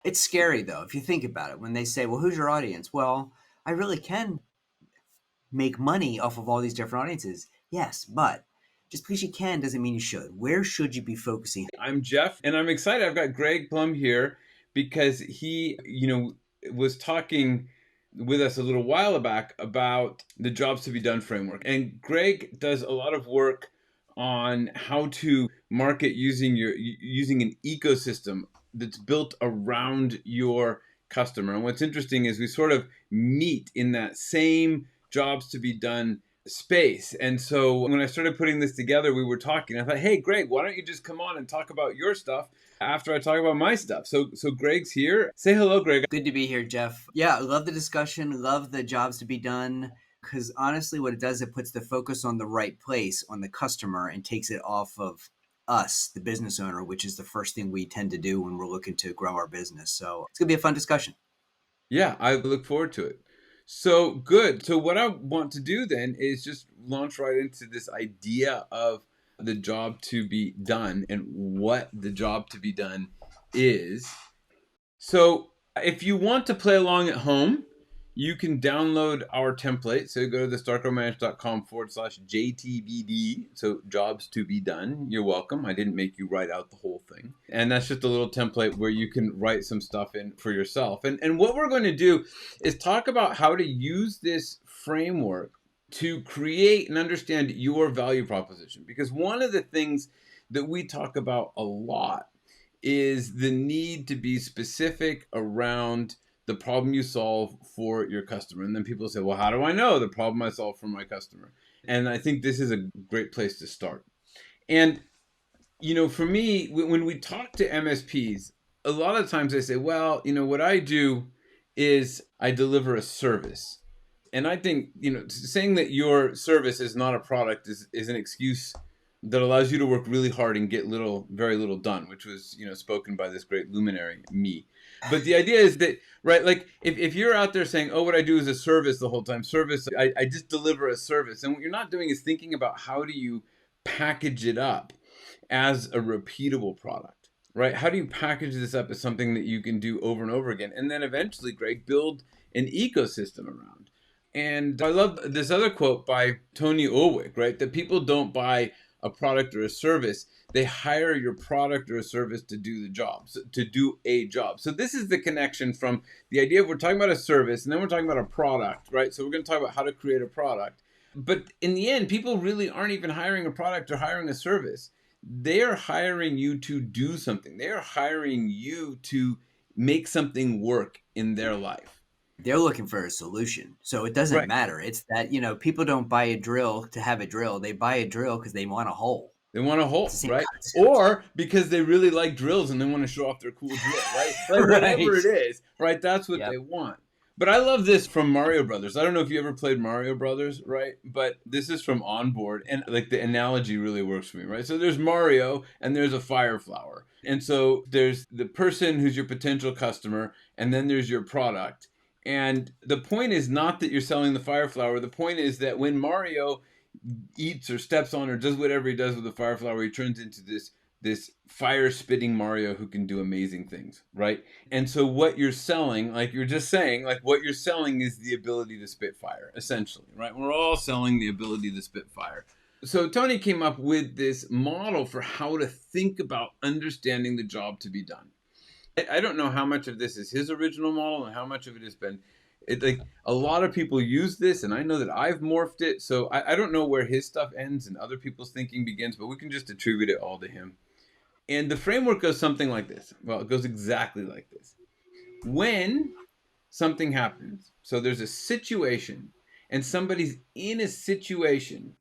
It's scary though, if you think about it, when they say, well, who's your audience? Well, I really can make money off of all these different audiences. Yes, but just because you can doesn't mean you should. Where should you be focusing? I'm Jeff, and I'm excited. I've got Greg Plum here because he, was talking with us a little while back about the jobs to be done framework. And Greg does a lot of work on how to market using an ecosystem that's built around your customer. And what's interesting is we sort of meet in that same jobs to be done space. And so when I started putting this together, we were talking. I thought, hey, Greg, why don't you just come on and talk about your stuff after I talk about my stuff? So Greg's here. Say hello, Greg. Good to be here, Jeff. Yeah, I love the discussion, love the jobs to be done. Because honestly, what it does, it puts the focus on the right place, on the customer, and takes it off of us, the business owner, which is the first thing we tend to do when we're looking to grow our business. So it's going to be a fun discussion. Yeah, I look forward to it. So good. So what I want to do then is just launch right into this idea of the job to be done and what the job to be done is. So if you want to play along at home, you can download our template. So go to thestartgrowmanage.com/JTBD. So jobs to be done. You're welcome. I didn't make you write out the whole thing. And that's just a little template where you can write some stuff in for yourself. And what we're going to do is talk about how to use this framework to create and understand your value proposition. Because one of the things that we talk about a lot is the need to be specific around the problem you solve for your customer. And then people say, well, how do I know the problem I solve for my customer? And I think this is a great place to start. And, for me, when we talk to MSPs, a lot of times they say, well, what I do is I deliver a service. And I think, saying that your service is not a product is an excuse that allows you to work really hard and get very little done, which was, spoken by this great luminary, me. But the idea is that, right, like if you're out there saying, oh, what I do is a service the whole time, I just deliver a service. And what you're not doing is thinking about how do you package it up as a repeatable product, right? How do you package this up as something that you can do over and over again? And then eventually, Greg, build an ecosystem around. And I love this other quote by Tony Ulwick, right? That people don't buy a product or a service. They hire your product or a service to do the job, to do a job. So this is the connection from the idea of we're talking about a service and then we're talking about a product, right? So we're going to talk about how to create a product. But in the end, people really aren't even hiring a product or hiring a service. They are hiring you to do something. They are hiring you to make something work in their life. They're looking for a solution. So it doesn't Right. matter. It's that, people don't buy a drill to have a drill. They buy a drill because they want a hole. They want a It's the hole, same right? concept. Or because they really like drills and they want to show off their cool drill, right? Like whatever Right. it is, right? That's what Yep. they want. But I love this from Mario Brothers. I don't know if you ever played Mario Brothers, right? But this is from Onboard, and like the analogy really works for me, right? So there's Mario and there's a fire flower. And so there's the person who's your potential customer, and then there's your product. And the point is not that you're selling the fire flower. The point is that when Mario eats or steps on or does whatever he does with the fire flower, he turns into this fire spitting Mario who can do amazing things, right? And so what you're selling, like you're just saying, like what you're selling is the ability to spit fire, essentially, right? We're all selling the ability to spit fire. So Tony came up with this model for how to think about understanding the job to be done. I don't know how much of this is his original model and how much of it has been like a lot of people use this, and I know that I've morphed it. So I don't know where his stuff ends and other people's thinking begins, but we can just attribute it all to him. And the framework goes something like this. Well, it goes exactly like this. When something happens, so there's a situation, and somebody's in a situation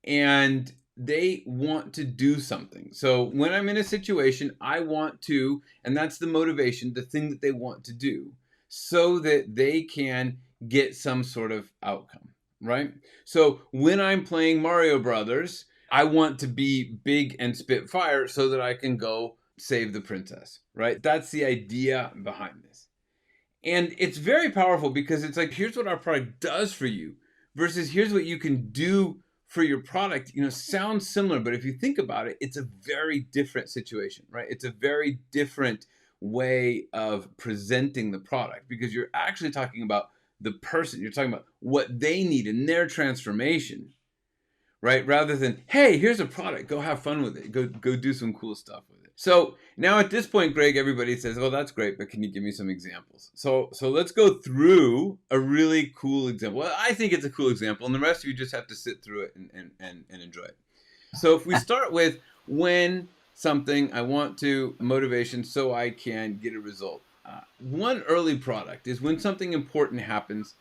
and they want to do something. So when I'm in a situation, I want to, and that's the motivation, the thing that they want to do, so that they can get some sort of outcome, right? So when I'm playing Mario Brothers, I want to be big and spit fire so that I can go save the princess, right? That's the idea behind this. And it's very powerful because it's like, here's what our product does for you versus here's what you can do for your product. Sounds similar, but if you think about it, it's a very different situation, right? It's a very different way of presenting the product, because you're actually talking about the person. You're talking about what they need in their transformation, right? Rather than, hey, here's a product, go have fun with it, go do some cool stuff with it. So now at this point, Greg, everybody says, oh, that's great, but can you give me some examples? So let's go through a really cool example. Well, I think it's a cool example, and the rest of you just have to sit through it and enjoy it. So if we start with, when something I want to motivation so I can get a result. One early product is when something important happens,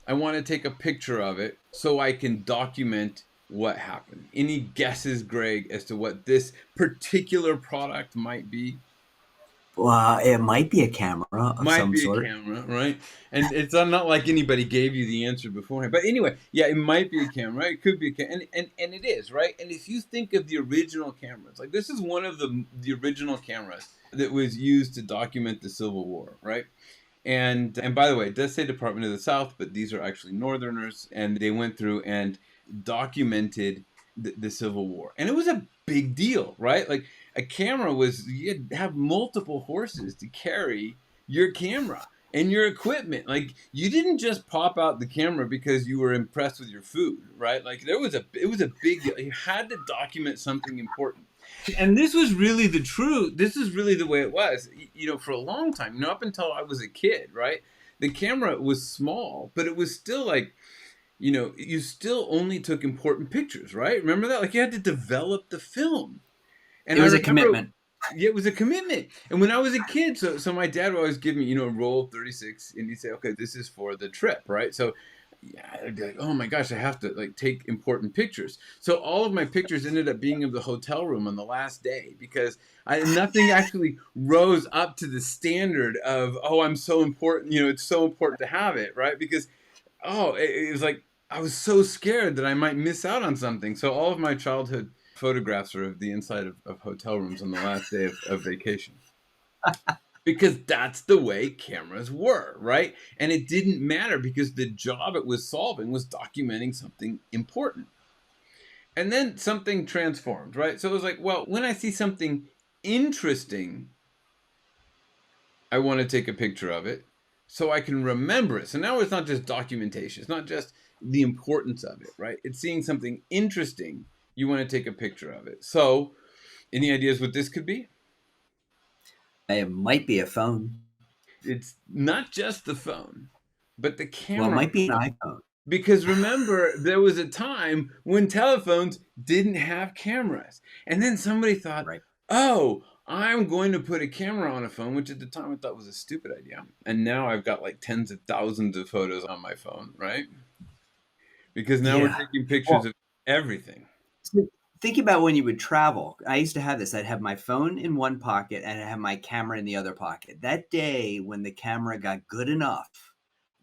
I want to take a picture of it so I can document what happened. Any guesses, Greg, as to what this particular product might be? Well, it might be a camera of Might some be a sort. camera, right? And it's not like anybody gave you the answer beforehand. But anyway, yeah, it might be a camera. It could be a camera, and it is, right? And if you think of the original cameras, like this is one of the original cameras that was used to document the Civil War, right? And by the way, it does say Department of the South, but these are actually Northerners, and they went through and documented the Civil War, and it was a big deal, right? Like a camera was, you'd have multiple horses to carry your camera and your equipment. Like you didn't just pop out the camera because you were impressed with your food, right? Like it was a big deal. You had to document something important. And this was really the truth. This is really the way it was, for a long time, up until I was a kid, right? The camera was small, but it was still like, you still only took important pictures, right? Remember that? Like you had to develop the film. And It I was a remember, commitment. yeah, it was a commitment. And when I was a kid, so my dad would always give me, a roll of 36, and he'd say, okay, this is for the trip, right? So yeah, I'd be like, oh my gosh, I have to like take important pictures. So all of my pictures ended up being of the hotel room on the last day, because nothing actually rose up to the standard of, oh, I'm so important, it's so important to have it, right? Because it was like I was so scared that I might miss out on something. So all of my childhood photographs are of the inside of hotel rooms on the last day of vacation. Because that's the way cameras were, right? And it didn't matter, because the job it was solving was documenting something important. And then something transformed, right? So it was like, well, when I see something interesting, I want to take a picture of it so I can remember it. So now it's not just documentation, it's not just the importance of it, right? It's seeing something interesting. You want to take a picture of it. So, any ideas what this could be? It might be a phone. It's not just the phone, but the Well, it camera. might be an iPhone. Because remember, there was a time when telephones didn't have cameras. And then somebody thought, Right. oh, I'm going to put a camera on a phone, which at the time I thought was a stupid idea. And now I've got like tens of thousands of photos on my phone, right? Because now we're Yeah. taking pictures Well, of everything. so think about when you would travel. I used to have this. I'd have my phone in one pocket and I'd have my camera in the other pocket. That day when the camera got good enough,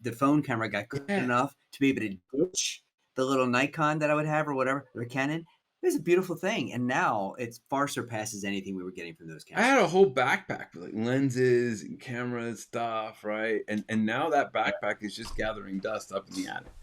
the phone camera got good Yeah. enough to be able to ditch the little Nikon that I would have or whatever, or Canon, it was a beautiful thing. And now it far surpasses anything we were getting from those I had a cameras. whole backpack with like lenses and cameras stuff, right? And now that backpack is just gathering dust up in the attic.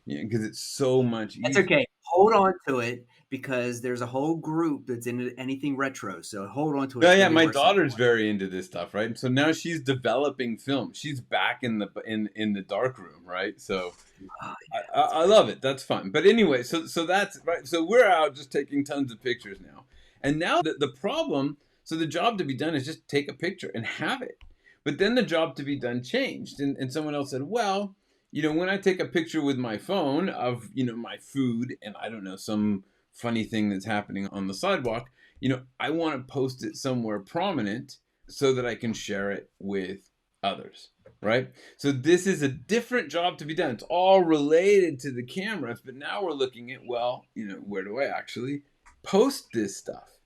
Yeah, because it's so much That's easier. okay. Hold on to it because there's a whole group that's into anything retro. So hold on to it. Yeah, It's yeah. going to be My worth something daughter's one day. very into this stuff, right? So now she's developing film. She's back in the dark room, right? So Oh, I, yeah, I that's I great. love it. That's fun. But anyway, so that's right. So we're out just taking tons of pictures now, and now the problem. So the job to be done is just take a picture and have it. But then the job to be done changed, and someone else said, well, when I take a picture with my phone of my food, and I don't know, some funny thing that's happening on the sidewalk, I want to post it somewhere prominent so that I can share it with others, right? So this is a different job to be done. It's all related to the cameras, but now we're looking at, well, where do I actually post this stuff?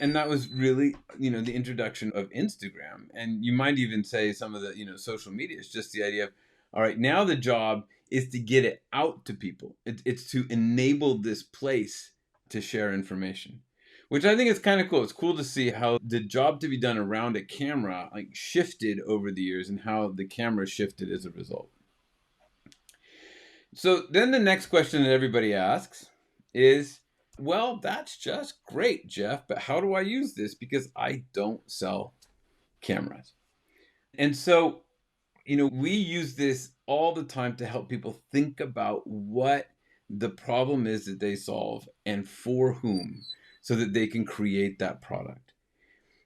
And that was really, the introduction of Instagram. And you might even say some of the, social media is just the idea of, all right, now the job is to get it out to people. It's to enable this place to share information, which I think is kind of cool. It's cool to see how the job to be done around a camera like shifted over the years, and how the camera shifted as a result. So then the next question that everybody asks is, well, that's just great, Jeff, but how do I use this? Because I don't sell cameras. And so, we use this all the time to help people think about what the problem is that they solve and for whom, so that they can create that product.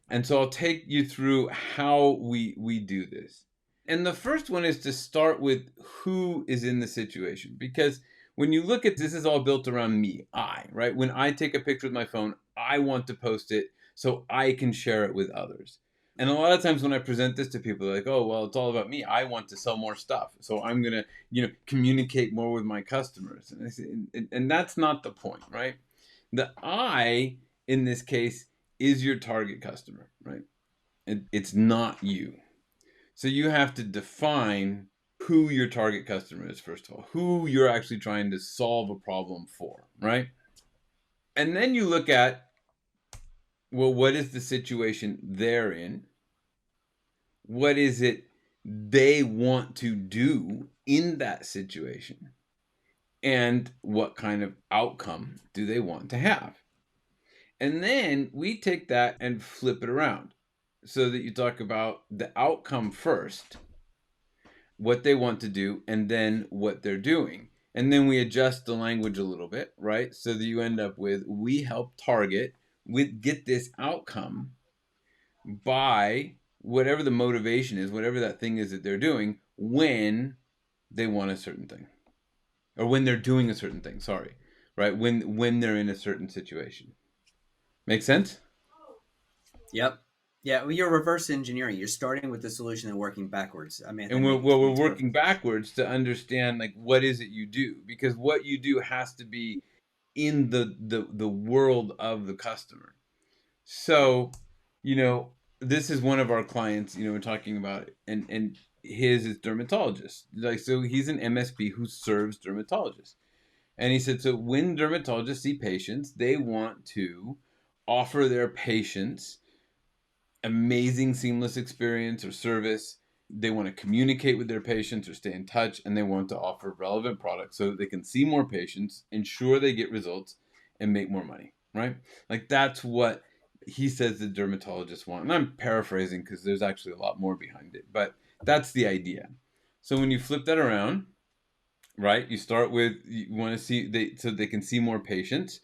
And so I'll take you through how we do this. And the first one is to start with who is in the situation. Because when you look at this, is all built around me, right? When I take a picture with my phone, I want to post it so I can share it with others. And a lot of times when I present this to people, they're like, oh, well, it's all about me. I want to sell more stuff. So I'm going to, communicate more with my customers. And, I say, and that's not the point, right? The I, in this case, is your target customer, right? It's not you. So you have to define who your target customer is, first of all, who you're actually trying to solve a problem for, right? And then you look at, well, what is the situation they're in? What is it they want to do in that situation? And what kind of outcome do they want to have? And then we take that and flip it around so that you talk about the outcome first, what they want to do, and then what they're doing. And then we adjust the language a little bit, right? So that you end up with, we help target, we get this outcome by whatever the motivation is, whatever that thing is that they're doing when they want a certain thing. Or when they're doing a certain thing, sorry. Right? When they're in a certain situation. Make sense? Yep. Yeah, well, you're reverse engineering. You're starting with the solution and working backwards. I mean, that And we're makes working perfect sense. backwards to understand, like, what is it you do, because what you do has to be in the world of the customer. So, this is one of our clients, we're talking about it, and his is dermatologist. Like, so he's an MSP who serves dermatologists. And he said, so when dermatologists see patients, they want to offer their patients amazing seamless experience or service. They want to communicate with their patients or stay in touch, and they want to offer relevant products so that they can see more patients, ensure they get results, and make more money, right? Like, that's what he says the dermatologists want. And I'm paraphrasing because there's actually a lot more behind it, but that's the idea. So when you flip that around, right, you start with, you want to see so they can see more patients,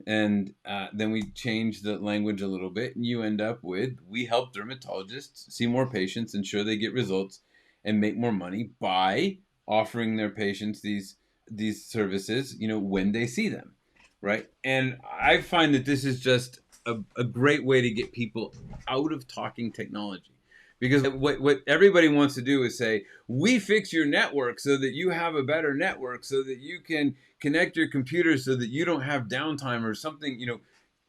and then we change the language a little bit, and you end up with, we help dermatologists see more patients, ensure they get results, and make more money by offering their patients these services, when they see them, right? And I find that this is just a great way to get people out of talking technology. Because what everybody wants to do is say, we fix your network so that you have a better network, so that you can connect your computer, so that you don't have downtime or something,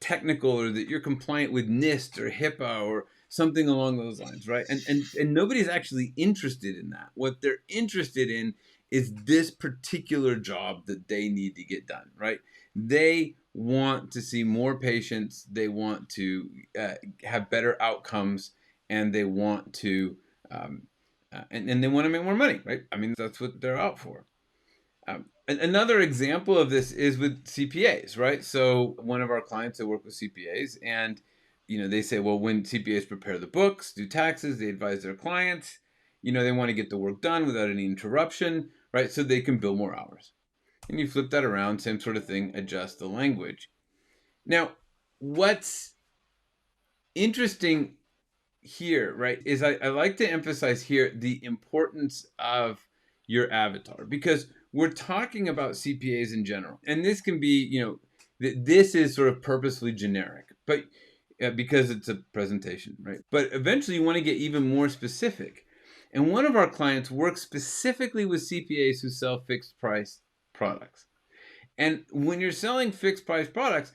technical, or that you're compliant with NIST or HIPAA or something along those lines, right? And nobody's actually interested in that. What they're interested in is this particular job that they need to get done, right? They want to see more patients. They want to have better outcomes, and they want to and they want to make more money, right? I mean, that's what they're out for. Another example of this is with CPAs, right? So one of our clients that work with CPAs, and they say, well, when CPAs prepare the books, do taxes, they advise their clients, they want to get the work done without any interruption, right? So they can bill more hours. And you flip that around, same sort of thing, adjust the language. Now, what's interesting here, right, is I like to emphasize here the importance of your avatar, because we're talking about CPAs in general, and this can be, this is sort of purposely generic, but because it's a presentation, right? But eventually you want to get even more specific. And one of our clients works specifically with CPAs who sell fixed price products. And when you're selling fixed price products,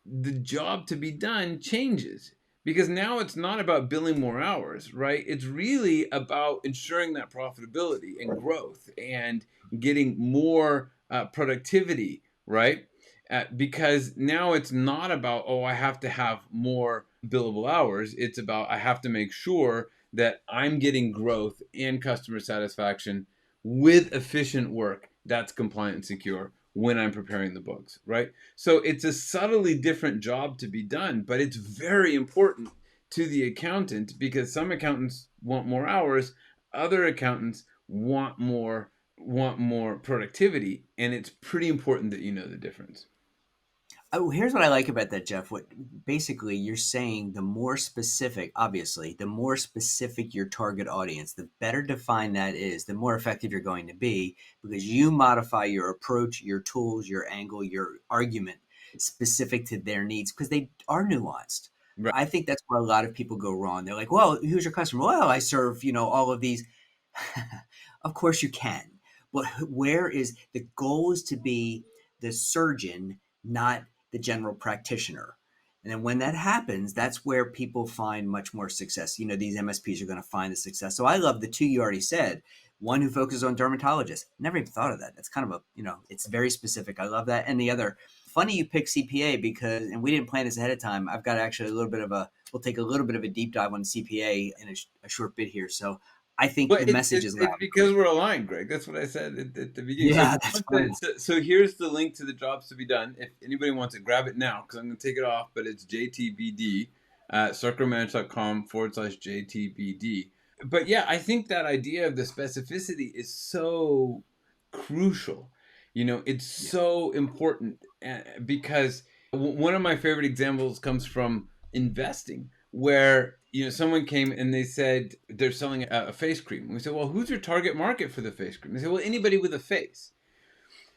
the job to be done changes, because now it's not about billing more hours, right? It's really about ensuring that profitability and growth and getting more productivity, right? Because now it's not about, oh, I have to have more billable hours. It's about, I have to make sure that I'm getting growth and customer satisfaction with efficient work that's compliant and secure when I'm preparing the books, right? So it's a subtly different job to be done, but it's very important to the accountant because some accountants want more hours, other accountants want more productivity, and it's pretty important that you know the difference. Oh, here's what I like about that, Jeff. What basically you're saying, the more specific, obviously, the more specific your target audience, the better defined that is, the more effective you're going to be because you modify your approach, your tools, your angle, your argument specific to their needs because they are nuanced. Right. I think that's where a lot of people go wrong. They're like, well, who's your customer? Well, I serve, all of these. Of course you can. But where is the goal is to be the surgeon, not the general practitioner. And then when that happens, that's where people find much more success. These MSPs are going to find the success. So I love the two you already said. One who focuses on dermatologists. Never even thought of that. That's kind of it's very specific. I love that. And the other, funny you pick CPA because, and we didn't plan this ahead of time. I've got actually we'll take a little bit of a deep dive on CPA in a short bit here. So I think Well, the it's message it's is it's loud and clear. because we're aligned, Greg. That's what I said at the beginning. So if Yeah, you that's want funny. so here's the link to the jobs to be done. If anybody wants it, grab it now because I'm going to take it off. But it's JTBD at circlemanage.com/JTBD. But yeah, I think that idea of the specificity is so crucial. It's Yeah. so important because one of my favorite examples comes from investing where someone came and they said they're selling a face cream. And we said, well, who's your target market for the face cream? They said, well, anybody with a face.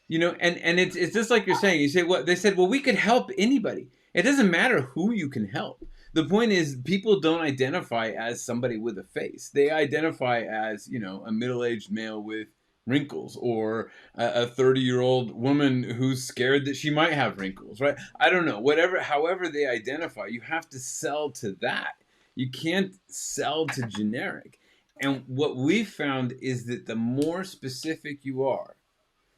And it's just like you're saying. You say, well, they said, well, we could help anybody. It doesn't matter who you can help. The point is, people don't identify as somebody with a face. They identify as a middle-aged male with wrinkles or a 30-year-old woman who's scared that she might have wrinkles, right? I don't know. However they identify, you have to sell to that. You can't sell to generic. And what we found is that the more specific you are,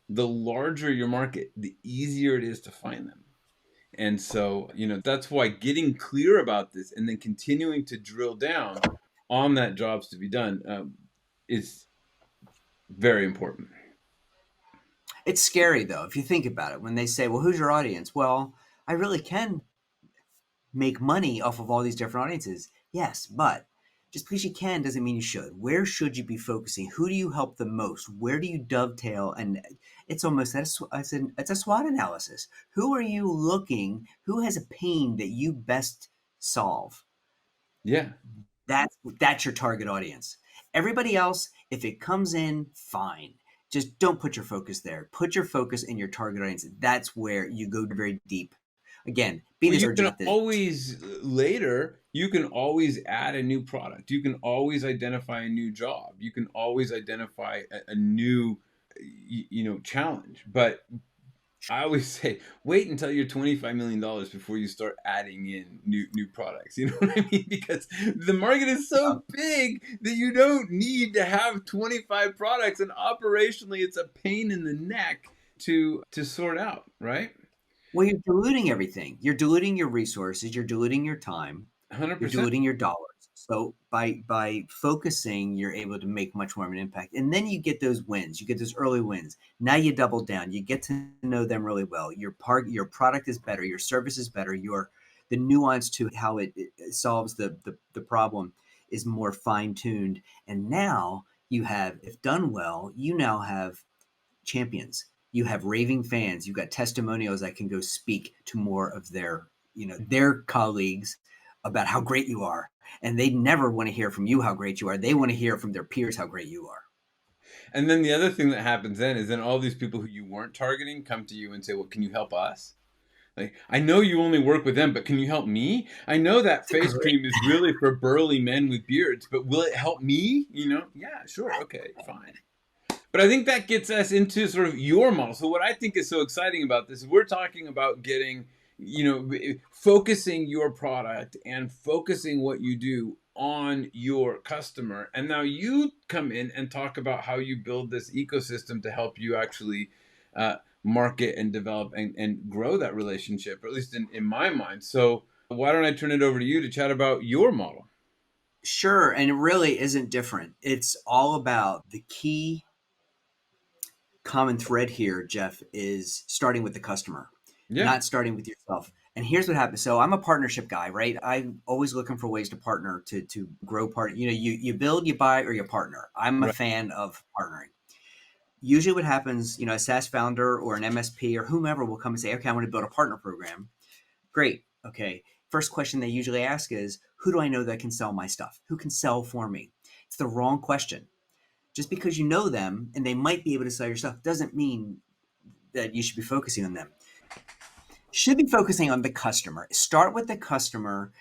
the larger your market, the easier it is to find them. And so, that's why getting clear about this and then continuing to drill down on that jobs to be done is very important. It's scary though, if you think about it. When they say, well, who's your audience? Well, I really can make money off of all these different audiences. Yes, but just because you can doesn't mean you should. Where should you be focusing? Who do you help the most? Where do you dovetail? And it's almost it's a SWOT analysis. Who are you looking? Who has a pain that you best solve? Yeah. That's your target audience. Everybody else, if it comes in, fine. Just don't put your focus there. Put your focus in your target audience. That's where you go very deep. Again, be Well, the you surgeon can at the always later, you can always add a new product. You can always identify a new job. You can always identify a new, challenge. But I always say, wait until you're $25 million before you start adding in new products. You know what I mean? Because the market is so big that you don't need to have 25 products, and operationally, it's a pain in the neck to sort out, right? well, you're diluting everything. You're diluting your resources. You're diluting your time. You're 100%. diluting your dollars. So by focusing, you're able to make much more of an impact. And then you get those wins. You get those early wins. Now you double down. You get to know them really well. Your product is better. Your service is better. The nuance to how it solves the problem is more fine tuned. And now you have, if done well, you now have champions. You have raving fans. You've got testimonials that can go speak to more of their colleagues about how great you are. And they never want to hear from you how great you are. They want to hear from their peers how great you are. And then the other thing that happens then is then all these people who you weren't targeting come to you and say, well, can you help us? Like, I know you only work with them, but can you help me? I know that It's a face great. cream is really for burly men with beards, but will it help me? Yeah, sure. Okay, fine. But I think that gets us into sort of your model. So what I think is so exciting about this is we're talking about getting, focusing your product and focusing what you do on your customer. And now you come in and talk about how you build this ecosystem to help you actually market and develop and grow that relationship, or at least in my mind. So why don't I turn it over to you to chat about your model? Sure. And it really isn't different. It's all about the key common thread here, Jeff, is starting with the customer, Yeah. not starting with yourself. And here's what happens. So I'm a partnership guy, right? I'm always looking for ways to partner to grow part. You build, you buy, or you partner. I'm a Right. fan of partnering. Usually what happens, a SaaS founder or an MSP or whomever will come and say, okay, I want to build a partner program. Great. Okay. First question they usually ask is, who do I know that can sell my stuff? Who can sell for me? It's the wrong question. Just because you know them and they might be able to sell your stuff doesn't mean that you should be focusing on them. Should be focusing on the customer. Start with the customer.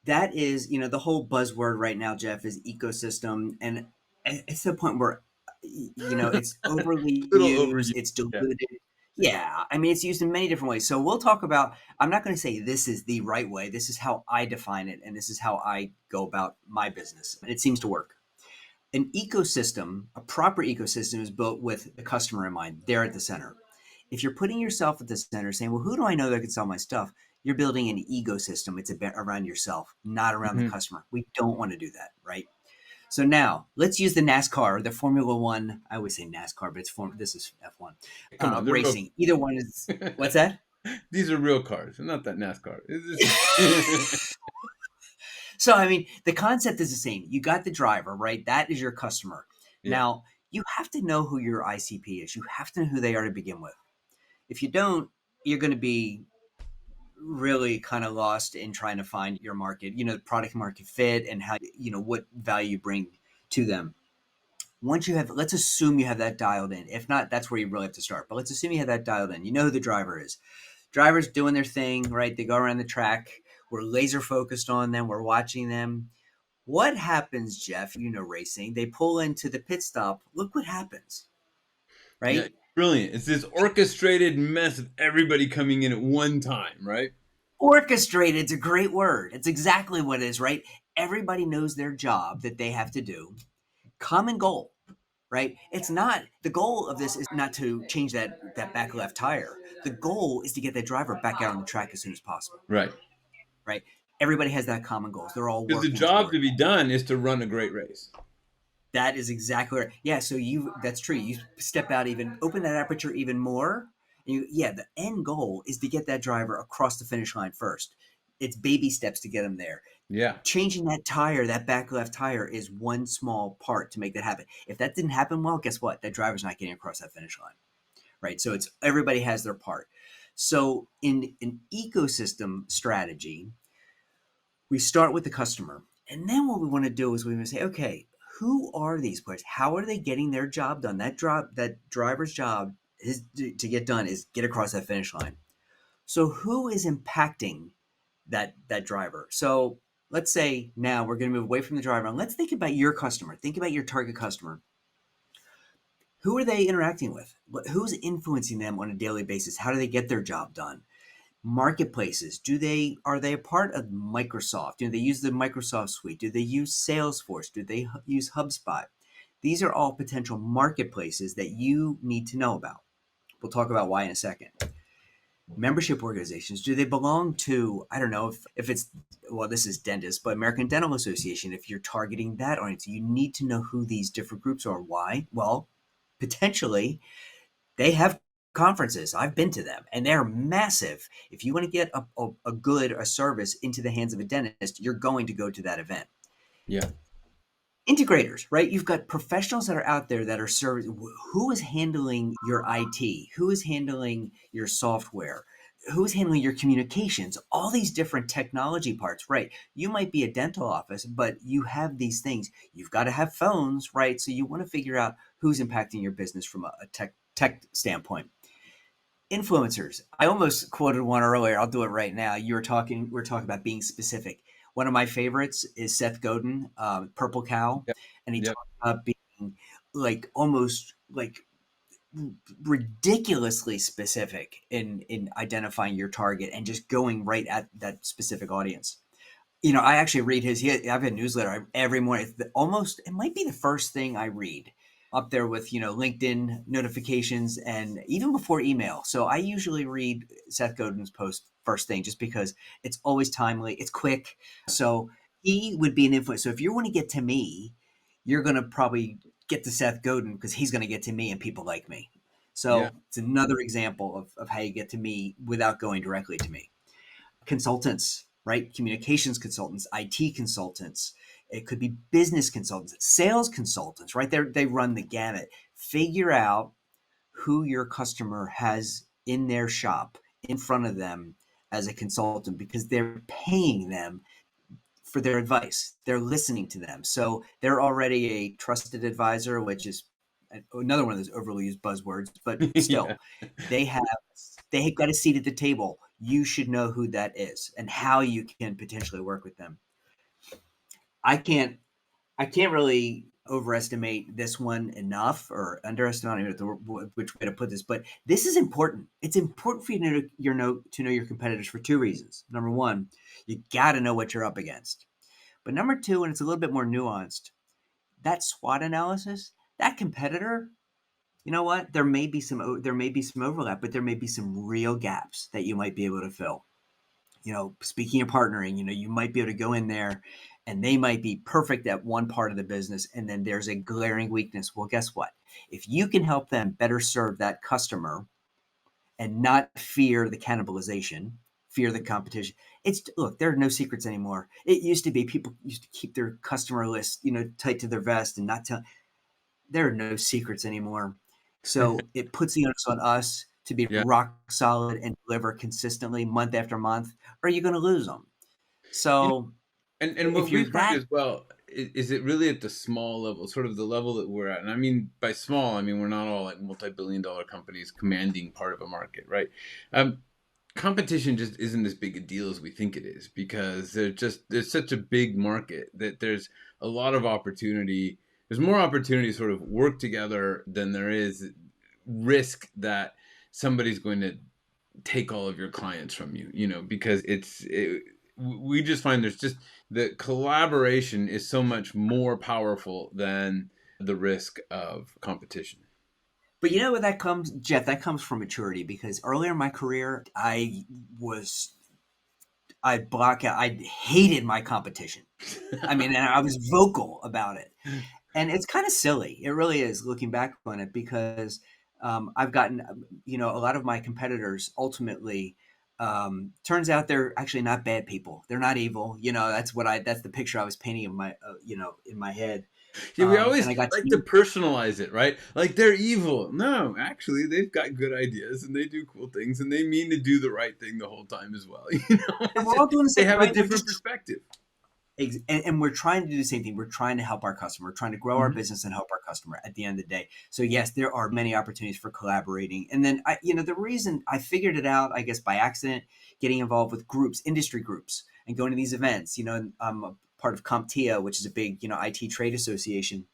That is, the whole buzzword right now, Jeff, is ecosystem. And it's the point where, it's overly Little used, overused. it's Yeah. diluted. Yeah. I mean, it's used in many different ways. So we'll talk about, I'm not going to say this is the right way. This is how I define it. And this is how I go about my business. And it seems to work. An ecosystem, a proper ecosystem is built with the customer in mind. They're at the center. If you're putting yourself at the center saying, well, who do I know that can sell my stuff? You're building an ecosystem. It's around yourself, not around the Mhm. customer. We don't want to do that, right? So now let's use the NASCAR, the Formula One. I always say NASCAR, but this is F1 Come on, they're real. racing. Either one is, what's that? These are real cars, not that NASCAR. So, I mean, the concept is the same. You got the driver, right? That is your customer. Yeah. Now, you have to know who your ICP is. You have to know who they are to begin with. If you don't, you're going to be really kind of lost in trying to find your market, product market fit and how, what value you bring to them. Once you have, let's assume you have that dialed in. If not, that's where you really have to start. But let's assume you have that dialed in. You know who the driver is. Drivers doing their thing, right? They go around the track. We're laser focused on them. We're watching them. What happens, Jeff? Racing. They pull into the pit stop. Look what happens, Yeah, right? brilliant. It's this orchestrated mess of everybody coming in at one time, right? Orchestrated. It's a great word. It's exactly what it is, right? Everybody knows their job that they have to do. Common goal, right? It's not the goal of this is not to change that back left tire. The goal is to get that driver back out on the track as soon as possible, Right. right? Everybody has that common goal. They're all Because the working job toward to be done is to run a great race. that. Is exactly right. Yeah. So that's true. You step out even, open that aperture even more. Yeah, the end goal is to get that driver across the finish line first. It's baby steps to get them there. Yeah. Changing that tire, that back left tire, is one small part to make that happen. If that didn't happen well, guess what? That driver's not getting across that finish line, right? So it's everybody has their part. So in an ecosystem strategy, we start with the customer, and then what we want to do is we want to say, okay, who are these players? How are they getting their job done? That driver's job is to get done is get across that finish line. So who is impacting that driver? So let's say now we're going to move away from the driver and let's think about your customer. Think about your target customer. Who are they interacting with? Who's influencing them on a daily basis? How do they get their job done? Marketplaces. Are they a part of Microsoft? Do they use the Microsoft suite? Do they use Salesforce? Do they use HubSpot? These are all potential marketplaces that you need to know about. We'll talk about why in a second. Membership organizations, do they belong to, I don't know if it's, well, this is dentist, but American Dental Association. If you're targeting that audience, you need to know who these different groups are. Why? Well, potentially they have conferences. I've been to them and they're massive. If you want to get a good, a service into the hands of a dentist, you're going to go to that event. Yeah. Integrators, right? You've got professionals that are out there that are serving. Who is handling your IT? Who is handling your software? Who's handling your communications? All these different technology parts, right? You might be a dental office, but you have these things. You've got to have phones, right? So you want to figure out who's impacting your business from a tech standpoint. Influencers. I almost quoted one earlier. I'll do it right now. We're talking about being specific. One of my favorites is Seth Godin, Purple Cow, Yep. and he Yep. talks about being like almost like ridiculously specific in identifying your target and just going right at that specific audience. I actually read I have a newsletter every morning. Almost, it might be the first thing I read, up there with, LinkedIn notifications and even before email. So I usually read Seth Godin's post first thing just because it's always timely, it's quick. So he would be an influence. So if you want to get to me, you're going to probably get to Seth Godin because he's going to get to me and people like me. Yeah. So it's another example of how you get to me without going directly to me. consultants, right? Communications consultants, IT consultants. It could be business consultants, sales consultants, right? They run the gamut. Figure out who your customer has in their shop in front of them as a consultant because they're paying them for their advice. They're listening to them. So they're already a trusted advisor, which is another one of those overly used buzzwords, but Yeah. still, they have they got a seat at the table. You should know who that is and how you can potentially work with them. I can't I can't really overestimate this one enough or underestimate, I don't know which way to put this, but this is important. It's important for you to know your competitors for two reasons. Number one, you got to know what you're up against. But number two, and it's a little bit more nuanced, that SWOT analysis, that competitor, you know what? There may be some overlap, but there may be some real gaps that you might be able to fill. Speaking of partnering, you might be able to go in there and they might be perfect at one part of the business and then there's a glaring weakness. Well, guess what? If you can help them better serve that customer and not fear the cannibalization, fear the competition. Look, there are no secrets anymore. It used to be people used to keep their customer list, tight to their vest and not tell. There are no secrets anymore. So it puts the onus on us to be Yeah. rock solid and deliver consistently month after month, or you're going to lose them. You know, So and what if we you're find that, as well is it really at the small level, sort of the level that we're at. And I mean, by small, I mean we're not all like multi-billion-dollar companies commanding part of a market, right? Um, Competition just isn't as big a deal as we think it is because there's such a big market that there's a lot of opportunity. There's more opportunity to sort of work together than there is risk that somebody's going to take all of your clients from you, because we just find there's just the collaboration is so much more powerful than the risk of competition. but you know where that comes, Jeff? That comes from maturity because earlier in my career, was I block out. I hated my competition. I mean, and I was vocal about it. And it's kind of silly. It really is looking back on it because I've gotten, a lot of my competitors ultimately turns out they're actually not bad people. They're not evil. That's the picture I was painting in my head. Yeah, we And always I got like to to, personalize it, right? Like they're evil. No, actually, they've got good ideas and they do cool things and they mean to do the right thing the whole time as well. and It's we're just all doing the they same, have a right? We're different just perspective. and we're trying to do the same thing. We're trying to help our customer. We're trying to grow our Hmm. business and help our customer at the end of the day. So yes, there are many opportunities for collaborating. And then the reason I figured it out, I guess by accident, getting involved with groups, industry groups, and going to these events. And I'm a part of CompTIA, which is a big IT trade association.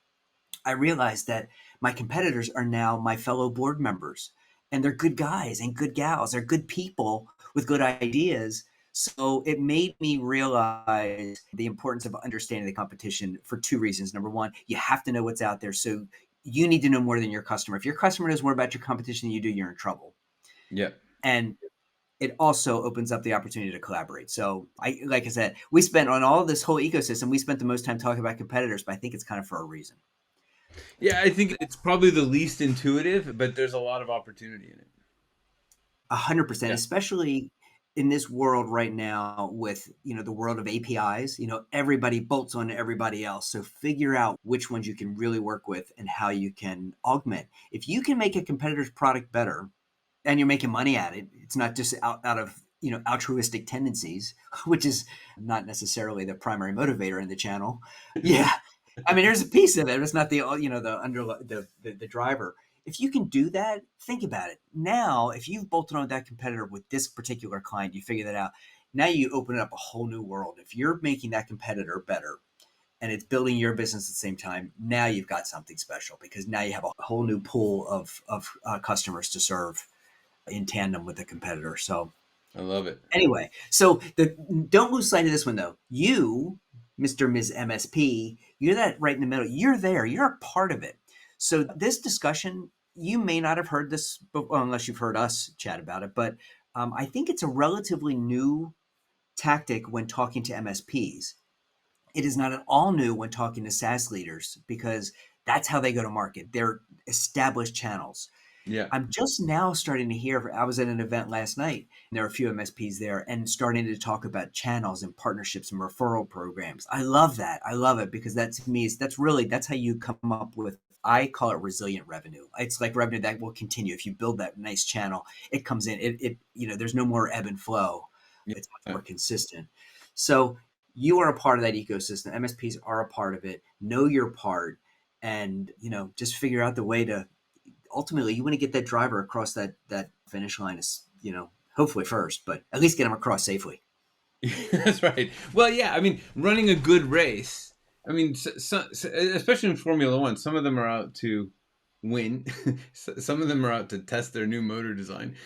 I realized that my competitors are now my fellow board members, and they're good guys and good gals. They're good people with good ideas. So it made me realize the importance of understanding the competition for two reasons. Number one, you have to know what's out there. So you need to know more than your customer. If your customer knows more about your competition than you do, you're in trouble. Yeah. And it also opens up the opportunity to collaborate. So like I said, we spent on all this whole ecosystem, we spent the most time talking about competitors, but I think it's kind of for a reason. Yeah, I think it's probably the least intuitive, but there's a lot of opportunity in it. 100%, Yeah. especially in this world right now with the world of APIs. Everybody bolts on everybody else. So figure out which ones you can really work with and how you can augment. If you can make a competitor's product better and you're making money at it, it's not just out of altruistic tendencies, which is not necessarily the primary motivator in the channel. Yeah, I mean, there's a piece of it. It's not the driver. If you can do that, think about it. Now, if you've bolted on that competitor with this particular client, you figure that out. Now you open up a whole new world. If you're making that competitor better and it's building your business at the same time, now you've got something special because now you have a whole new pool of customers to serve in tandem with the competitor. So I love it. anyway, so don't lose sight of this one though. You, Mr. Ms. MSP, you're that right in the middle. You're there. You're a part of it. So this discussion, you may not have heard this, well, unless you've heard us chat about it. But I think it's a relatively new tactic when talking to MSPs. It is not at all new when talking to SaaS leaders because that's how they go to market. They're established channels. Yeah. I'm just now starting to hear. I was at an event last night, and there were a few MSPs there, and starting to talk about channels and partnerships and referral programs. I love that. I love it because that to me is that's how you come up with. I call it resilient revenue. It's like revenue that will continue. If you build that nice channel, it comes in. There's no more ebb and flow. It's much Yeah. more consistent. So you are a part of that ecosystem. MSPs are a part of it. Know your part, and just figure out the way to ultimately you want to get that driver across that finish line is hopefully first, but at least get them across safely. That's right. Well, yeah. I mean, running a good race. I mean, especially in Formula One, some of them are out to win. Some of them are out to test their new motor design.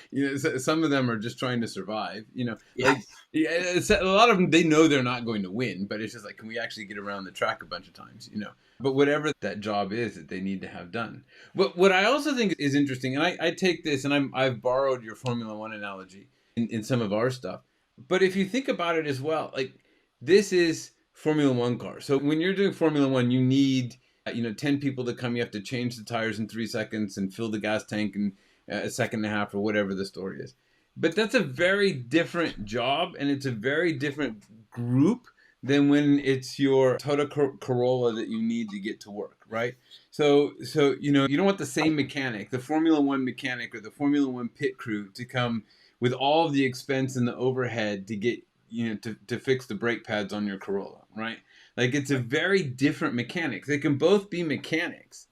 Some of them are just trying to survive. Yeah. Like yeah, a lot of them, they know they're not going to win, but it's just like, can we actually get around the track a bunch of times? But whatever that job is that they need to have done. But what I also think is interesting, and I take this, and I've borrowed your Formula One analogy in some of our stuff. But if you think about it as well, like this is Formula One car. So when you're doing Formula One, you need 10 people to come. You have to change the tires in 3 seconds and fill the gas tank in a second and a half or whatever the story is. But that's a very different job, and it's a very different group than when it's your Toyota Corolla that you need to get to work, right? So you don't want the same mechanic, the Formula One mechanic or the Formula One pit crew to come with all of the expense and the overhead to get to fix the brake pads on your Corolla, right? Like it's a very different mechanics. They can both be mechanics,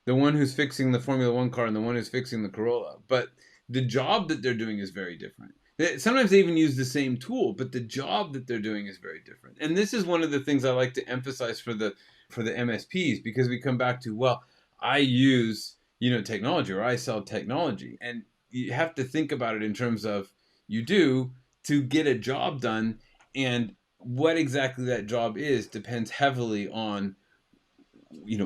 the one who's fixing the Formula One car and the one who's fixing the Corolla, but the job that they're doing is very different. Sometimes they even use the same tool, but the job that they're doing is very different. And this is one of the things I like to emphasize for the MSPs, because we come back to, well, I use technology, or I sell technology, and you have to think about it in terms of you do to get a job done, and what exactly that job is depends heavily on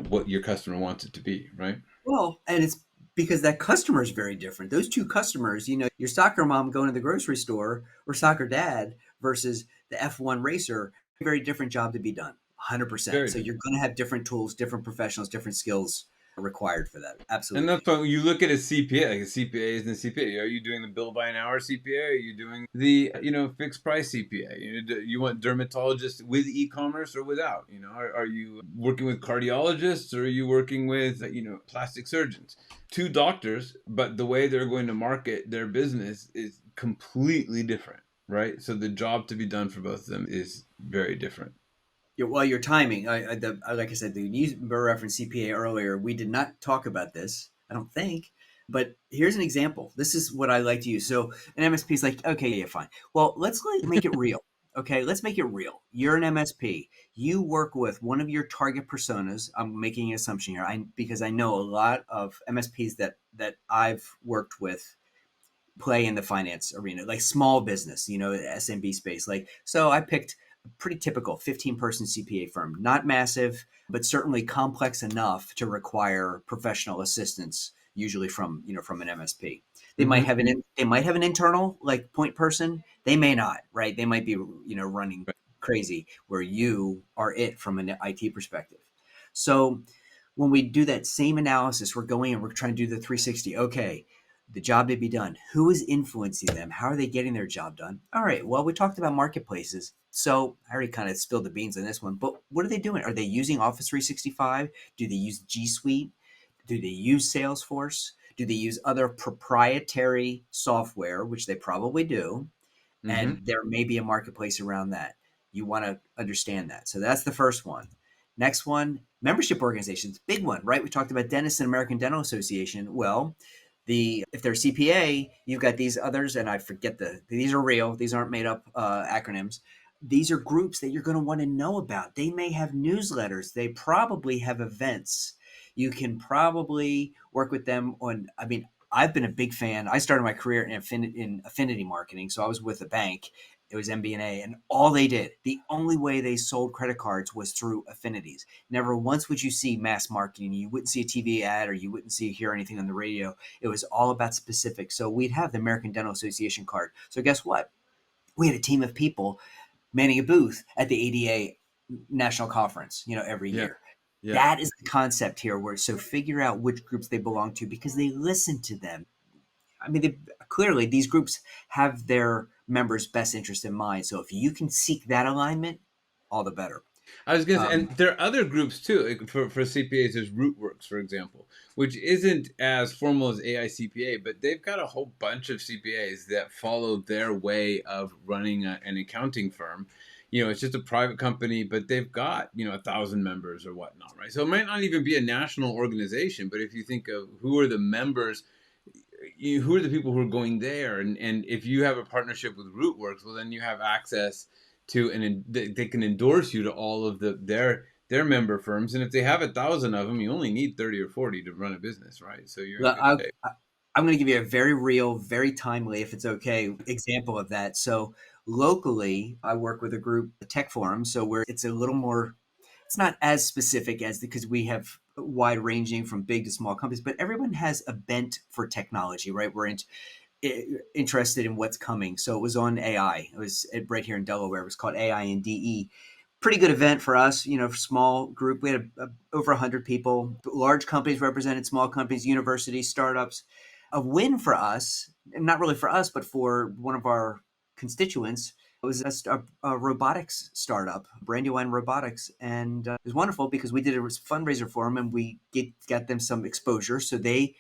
what your customer wants it to be, right? Well, and it's because that customer is very different. Those two customers, your soccer mom going to the grocery store or soccer dad versus the F1 racer, very different job to be done. 100%. Very So you're different. going to have different tools, different professionals, different skills required for that. And that's Absolutely. why you look at a CPA, like a CPA isn't a CPA. Are you doing the bill by an hour CPA? Are you doing the fixed price CPA? You want dermatologists with e-commerce or without? Are you working with cardiologists, or are you working with plastic surgeons? Two doctors, but the way they're going to market their business is completely different, right? So the job to be done for both of them is very different. Yeah, well, your timing, like I said, you referenced CPA earlier. We did not talk about this, I don't think, but here's an example. This is what I like to use. So an MSP is like, okay, yeah, fine. Well, let's make it real. Okay, let's make it real. You're an MSP. You work with one of your target personas. I'm making an assumption here, because I know a lot of MSPs that I've worked with play in the finance arena, like small business, SMB space. Like, so I picked a pretty typical 15-person CPA firm, not massive, but certainly complex enough to require professional assistance, usually from an MSP. Mm-hmm. They might have an internal like point person. They may not, right? They might be, running crazy where you are it from an IT perspective. So when we do that same analysis, we're going and we're trying to do the 360. Okay, the job to be done. Who is influencing them? How are they getting their job done? All right. Well, we talked about marketplaces. So I already kind of spilled the beans on this one, but what are they doing? Are they using Office 365? Do they use G Suite? Do they use Salesforce? Do they use other proprietary software, which they probably do? Mm-hmm. And there may be a marketplace around that. You want to understand that. So that's the first one. Next one, membership organizations, big one, right? We talked about dentists and American Dental Association. Well, if they're CPA, you've got these others, and I forget these are real. These aren't made up acronyms. These are groups that you're going to want to know about. They may have newsletters. They probably have events. You can probably work with them on. I mean, I've been a big fan. I started my career in affinity marketing, so I was with a bank. It was MBNA, and all they did, the only way they sold credit cards was through affinities. Never once would you see mass marketing. You wouldn't see a TV ad, or you wouldn't hear anything on the radio. It was all about specifics. So we'd have the American Dental Association card. So guess what? We had a team of people manning a booth at the ADA national conference, every Yeah. year. Yeah. That is the concept here. Where so figure out which groups they belong to because they listen to them. I mean, clearly these groups have their members' best interest in mind. So if you can seek that alignment, all the better. I was gonna say, and Um, there are other groups too. Like for CPAs, there's RootWorks, for example, which isn't as formal as AICPA, but they've got a whole bunch of CPAs that follow their way of running an accounting firm. It's just a private company, but they've got 1,000 members or whatnot, right? So it might not even be a national organization, but if you think of who are the members, who are the people who are going there, and if you have a partnership with RootWorks, well, then you have access to, and they can endorse you to all of their member firms, and if they have 1,000 of them, you only need 30 or 40 to run a business, right? So you're in well, good shape. I'm going to give you a very real, very timely, if it's okay, example of that. So locally, I work with a group, a tech forum. So where it's a little more, it's not as specific as because we have wide ranging from big to small companies, but everyone has a bent for technology, right? Interested in what's coming. So it was on AI. It was right here in Delaware. It was called AI and DE. Pretty good event for us, small group. We had over 100 people, large companies represented, small companies, universities, startups. A win for us, and not really for us, but for one of our constituents. It was a robotics startup, Brandywine Robotics, and it was wonderful because we did a fundraiser for them, and we got them some exposure. So they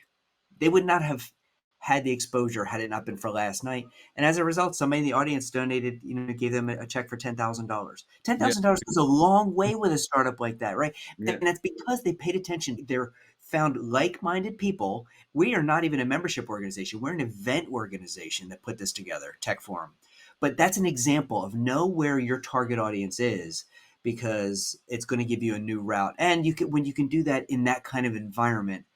would not have had the exposure had it not been for last night. And as a result, somebody in the audience donated, gave them a check for $10,000. Ten Yeah, thousand dollars goes a long way with a startup like that, right? And yeah, that's because they paid attention. They're found like-minded people. We are not even a membership organization. We're an event organization that put this together, Tech Forum. But that's an example of know where your target audience is because it's going to give you a new route. And when you can do that in that kind of environment,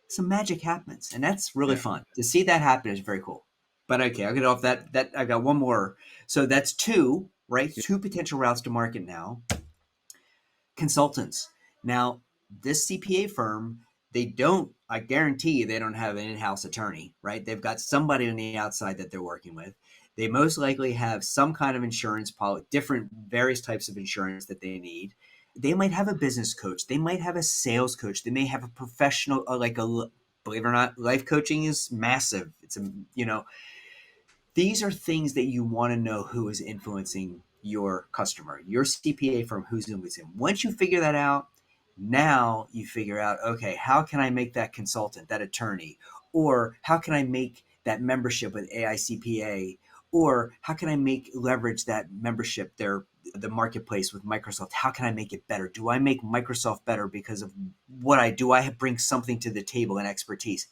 some magic happens, and that's really yeah, fun to see that happen. Is very cool. But okay, I'll get off that. I got one more. So that's two, right? yeah, Two potential routes to market now. Consultants. Now, this CPA firm, they don't. I guarantee you, they don't have an in-house attorney, right? They've got somebody on the outside that they're working with. They most likely have some kind of insurance policy, different various types of insurance that they need. They might have a business coach. They might have a sales coach. They may have a professional, believe it or not, life coaching is massive. It's these are things that you want to know who is influencing your customer, your CPA firm, who's influencing. Once you figure that out, now you figure out, okay, how can I make that consultant, that attorney, or how can I make that membership with AICPA, or how can I make leverage that membership there, the marketplace with Microsoft? How can I make it better? Do I make Microsoft better because of what I do? I bring something to the table and expertise.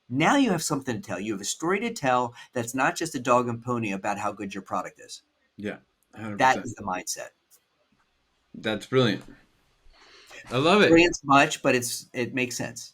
Now you have something to tell. You have a story to tell that's not just a dog and pony about how good your product is. yeah, That 100%. is the mindset. That's brilliant. I love it. Brilliant much, but it makes sense.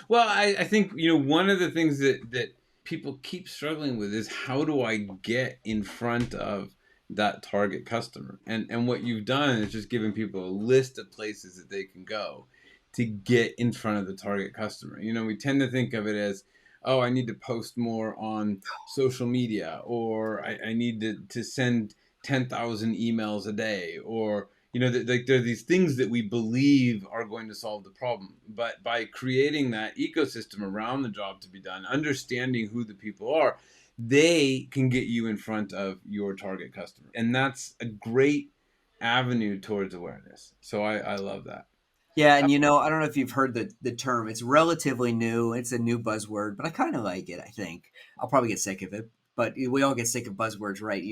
Well, I think one of the things that people keep struggling with is how do I get in front of that target customer? And what you've done is just given people a list of places that they can go to get in front of the target customer. We tend to think of it as, oh, I need to post more on social media, or I need to send 10,000 emails a day, or like there are these things that we believe are going to solve the problem, but by creating that ecosystem around the job to be done, understanding who the people are, they can get you in front of your target customer, and that's a great avenue towards awareness. So I love that. Yeah, and I don't know if you've heard the term. It's relatively new. It's a new buzzword, but I kind of like it. I think I'll probably get sick of it, but we all get sick of buzzwords, right?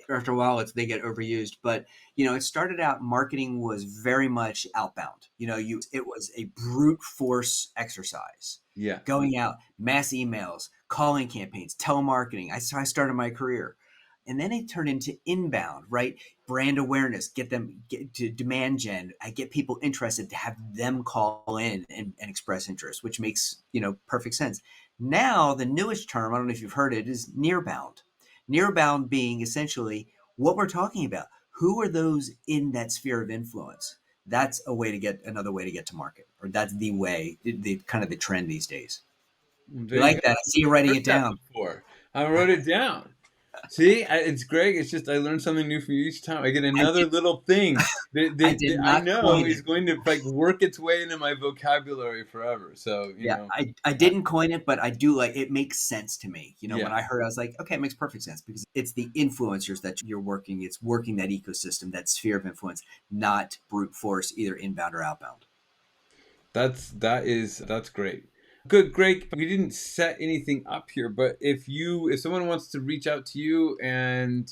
After a while, they get overused. But it started out marketing was very much outbound. It was a brute force exercise, Yeah, going out, mass emails, calling campaigns, telemarketing. I started my career, and then it turned into inbound, right? Brand awareness, get to demand gen. I get people interested to have them call in and express interest, which makes perfect sense. Now the newest term, I don't know if you've heard it, is nearbound. Nearbound being essentially what we're talking about. Who are those in that sphere of influence? That's another way to get to market, or that's the way, the kind of the trend these days. there You you like go. that? I see you writing Heard it that down. before. I wrote it down. See, it's Greg. It's just I learn something new from you each time. I get I another did, little thing I did that I not know coin it. is going to like work its way into my vocabulary forever. So, Yeah, I I, didn't coin it, but I do like it makes sense to me. When yeah. I heard it, I was like, okay, it makes perfect sense because it's the influencers that you're working, it's working that ecosystem, that sphere of influence, not brute force, either inbound or outbound. That's great. Good, Greg. We didn't set anything up here, but if someone wants to reach out to you and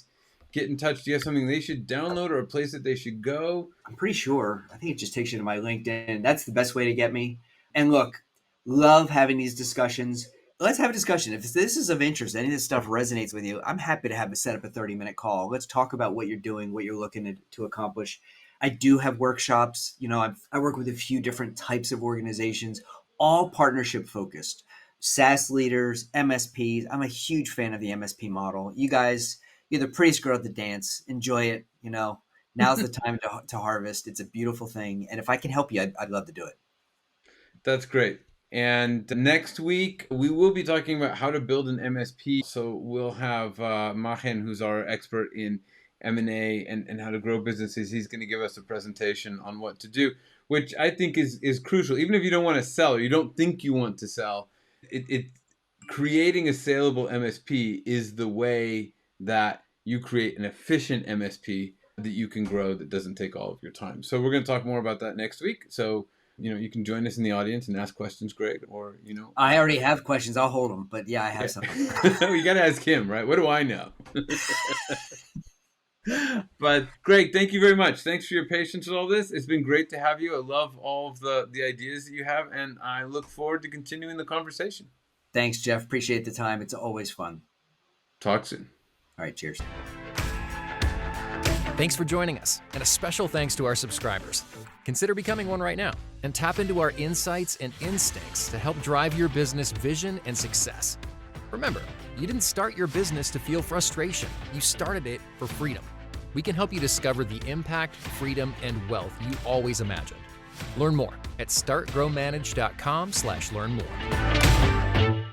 get in touch, do you have something they should download or a place that they should go? I'm pretty sure. I think it just takes you to my LinkedIn. That's the best way to get me. And look, love having these discussions. Let's have a discussion. If this is of interest, any of this stuff resonates with you, I'm happy to set up a 30-minute call. Let's talk about what you're doing, what you're looking to accomplish. I do have workshops. I work with a few different types of organizations, all partnership focused. SaaS leaders, MSPs. I'm a huge fan of the MSP model. You guys, you're the prettiest girl at the dance. Enjoy it. Now's the time to harvest. It's a beautiful thing. And if I can help you, I'd love to do it. That's great. And next week, we will be talking about how to build an MSP. So we'll have Machen, who's our expert in M&A and how to grow businesses. He's going to give us a presentation on what to do, which I think is crucial. Even if you don't want to sell or you don't think you want to sell, it creating a saleable MSP is the way that you create an efficient MSP that you can grow that doesn't take all of your time. So we're going to talk more about that next week. So you can join us in the audience and ask questions, Greg, or I already have questions. I'll hold them. But yeah, I have okay. some. You got to ask him, right? What do I know? But Greg, thank you very much. Thanks for your patience with all this. It's been great to have you. I love all of the ideas that you have, and I look forward to continuing the conversation. Thanks, Jeff. Appreciate the time. It's always fun. Talk soon. All right. Cheers. Thanks for joining us, and a special thanks to our subscribers. Consider becoming one right now and tap into our insights and instincts to help drive your business vision and success. Remember, you didn't start your business to feel frustration. You started it for freedom. We can help you discover the impact, freedom, and wealth you always imagined. Learn more at startgrowmanage.com/learn more.